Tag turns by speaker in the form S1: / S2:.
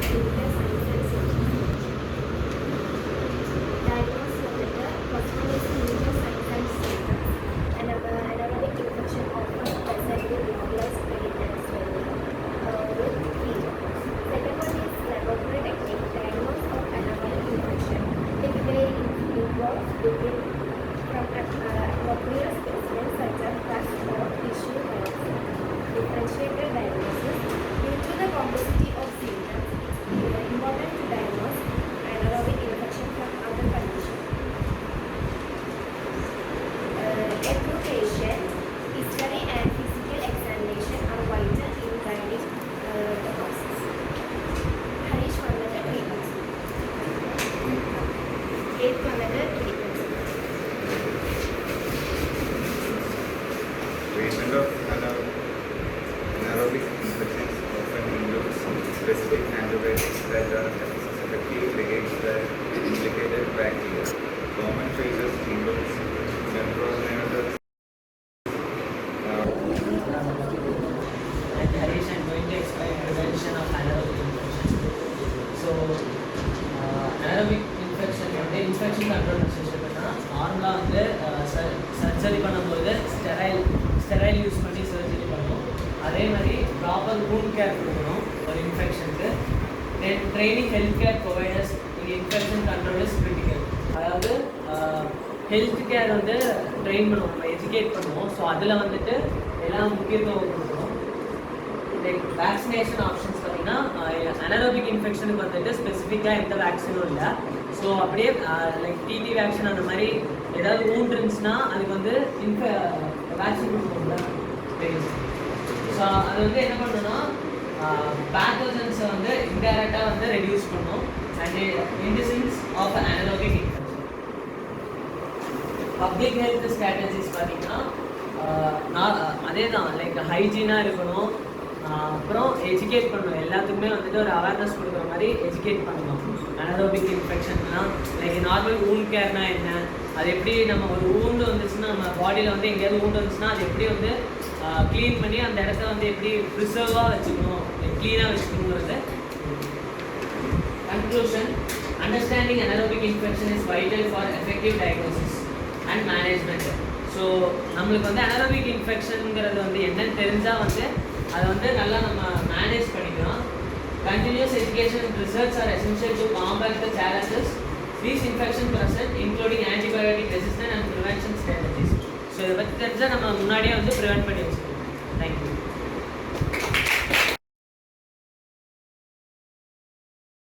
S1: clinical science and social diagnosis வந்துட்டு first one is clinical science and symptoms. Anaerobic infection often present with localized pain and swelling with fever. Second one is laboratory technique. Diagnosis of anaerobic infection typically involves looking from aqueous specimens such as pus or tissue biopsy. Differentiated diagnosis. Due to the complexity of symptoms, it is important to diagnose anaerobic infection from other conditions. A true patient history and physical examination are vital in guiding the process. Harish Vandana treatment. Eighth Vandana treatment.
S2: Treatment of anaerobic infections often includes specific antibiotics that are effective against the implicated bacteria. Common phases include neuraminidase.
S3: And Harish, I'm going to explain prevention of anaerobic infection. So, anaerobic infection வந்து infection control மெஷர்ஸ்னா நார்மலாக வந்து surgery பண்ணும்போது sterile use பண்ணி surgery பண்ணணும். அதே மாதிரி proper wound care கொடுக்கணும் ஒரு இன்ஃபெக்ஷனுக்கு. தென் ட்ரைனிங் ஹெல்த் கேர் ப்ரொவைடர்ஸ் இங்கே இன்ஃபெக்ஷன் கண்ட்ரோல் இஸ் கிரிட்டிக்கல். அதாவது ஹெல்த் கேர் வந்து ட்ரெயின் பண்ணுவோம், நம்ம எஜுகேட் பண்ணுவோம். ஸோ அதில் வந்துட்டு எல்லாம் முக்கியத்துவம் கொடுக்கணும். லைக் வேக்சினேஷன் ஆப்ஷன்ஸ் பார்த்தீங்கன்னா அனரோபிக் இன்ஃபெக்ஷனுக்கு வந்துட்டு ஸ்பெசிஃபிக்காக எந்த வேக்சினும் இல்லை. ஸோ அப்படியே லைக் டிடி வேக்சின் அந்த மாதிரி ஏதாவது ஊண்ட் இருந்துச்சுன்னா அதுக்கு வந்து வேக்சின் கொடுக்கணும்ல. ஸோ அது வந்து என்ன பண்ணணும்னா பேத்தோஜன்ஸை வந்து இன்டைரக்டாக வந்து ரெடியூஸ் பண்ணும் and incidence of anaerobic infection. Public health strategies பார்த்தீங்கன்னா அதே தான், லைக் ஹைஜீனாக இருக்கணும். அப்புறம் எஜுகேட் பண்ணணும், எல்லாத்துக்குமே வந்துட்டு ஒரு அவேர்னஸ் கொடுக்குற மாதிரி எஜுகேட் பண்ணணும். அனரோபிக் இன்ஃபெக்ஷன்னா லைக் நார்மல் ஊண்ட் கேர்னா என்ன, அது எப்படி நம்ம ஒரு ஊண்டு வந்துச்சுன்னா நம்ம பாடியில் வந்து எங்கேயாவது ஊண்டு வந்துச்சுன்னா அது எப்படி வந்து க்ளீன் பண்ணி அந்த இடத்த வந்து எப்படி ப்ரிசர்வாக வச்சுக்கணும், க்ளீனாக வச்சுக்கணுங்கிறது. Conclusion, understanding anaerobic infection is vital for effective diagnosis and management. So நம்மளுக்கு வந்து அனரோபிக் இன்ஃபெக்ஷனுங்கிறது வந்து என்னன்னு தெரிஞ்சால் வந்து அதை வந்து நல்லா நம்ம மேனேஜ் பண்ணிக்கலாம். Continuous education and research are essential to combat the challenges these infections present, including antibiotic resistance and prevention strategies. So இதை பற்றி தெரிஞ்சால் நம்ம முன்னாடியே வந்து ப்ரிவென்ட் பண்ணி வச்சுக்கணும். தேங்க்யூ.